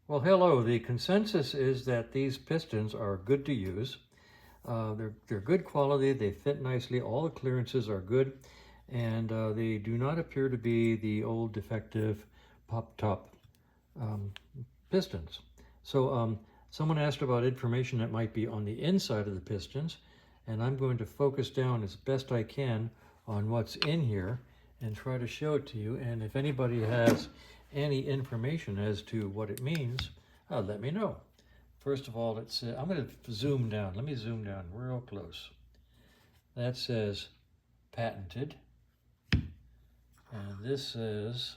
Well, hello. The consensus is that these pistons are good to use. They're good quality. They fit nicely. All the clearances are good, and they do not appear to be the old defective pop top um, pistons. So someone asked about information that might be on the inside of the pistons, and I'm going to focus down as best I can on what's in here and try to show it to you. And if anybody has any information as to what it means, let me know. First of all, I'm going to zoom down. Let me zoom down real close. That says patented, and this says,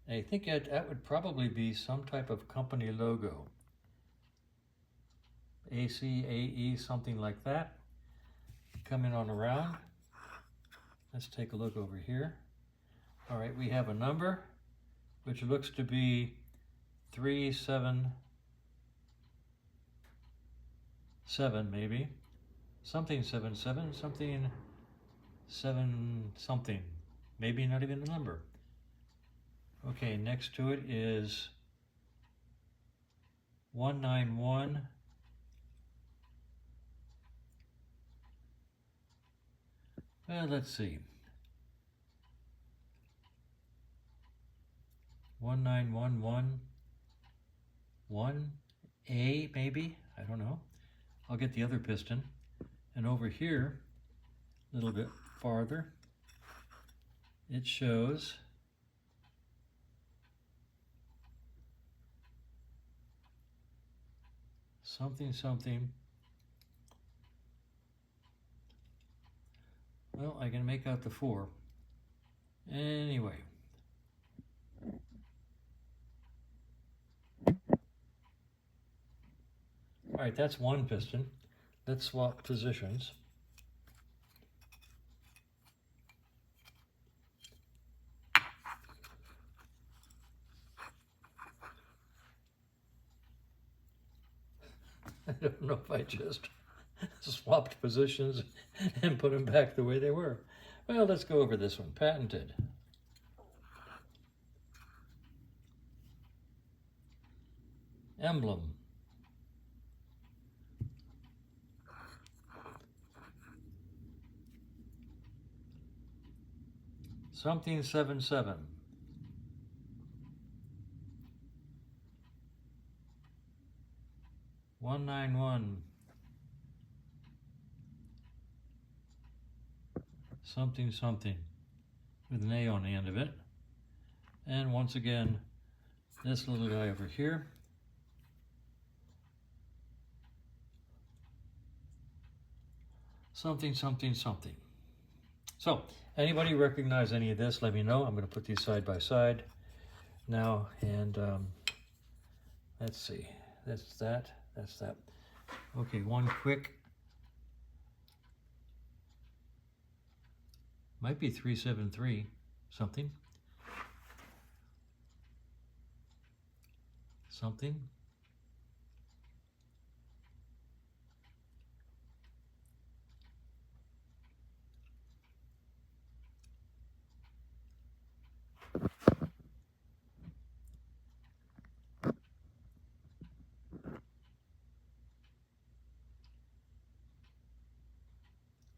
I think that would probably be some type of company logo. ACAE, something like that. Coming on around. Let's take a look over here. All right, we have a number, which looks to be 377 maybe. Something 77, something 7 something. Maybe not even a number. Okay, next to it is 191. Let's see. 19111A maybe. I don't know. I'll get the other piston. And over here, a little bit farther, it shows something something. Well, I can make out the 4. Anyway. All right, that's one piston. Let's swap positions. I don't know if I just swapped positions and put them back the way they were. Well, let's go over this one. Patented. Emblem. Something 77. 191. Something something with an A on the end of it. And once again, this little guy over here. Something something something. So, anybody recognize any of this? Let me know. I'm going to put these side by side now, and let's see. That's that. That's that. Okay, one quick. Might be 373 something. Something.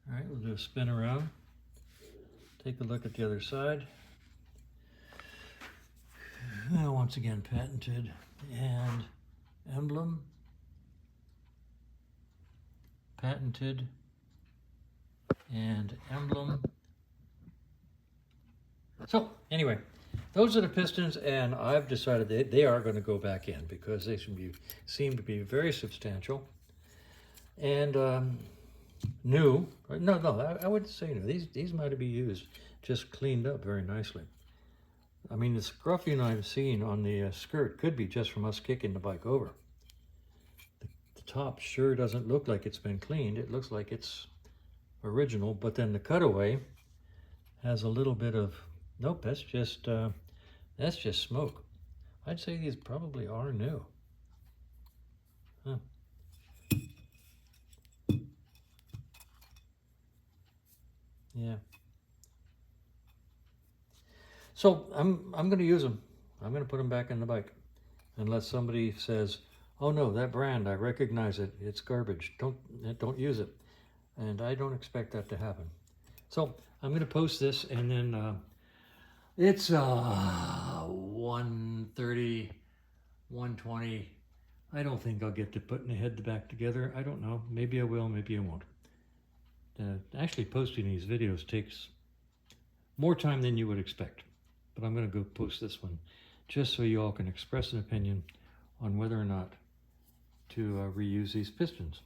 All right, we'll do a spin around. Take a look at the other side. Once again, patented and emblem. Patented and emblem. So anyway, those are the pistons, and I've decided they are going to go back in because they seem to be very substantial and new. No, I wouldn't say new. These might be used, just cleaned up very nicely. I mean, the scruffing I've seen on the skirt could be just from us kicking the bike over. The top sure doesn't look like it's been cleaned. It looks like it's original, but then the cutaway has a little bit of, nope, that's just smoke. I'd say these probably are new. Huh. Yeah. So I'm going to use them. I'm going to put them back in the bike. unless somebody says, oh no, that brand, I recognize it, it's garbage, don't use it. And I don't expect that to happen. So I'm going to post this, and then it's 1:30, 1:20. I don't think I'll get to putting the head back together. I don't know. Maybe I will, maybe I won't. Actually, posting these videos takes more time than you would expect. But I'm going to go post this one just so you all can express an opinion on whether or not to reuse these pistons.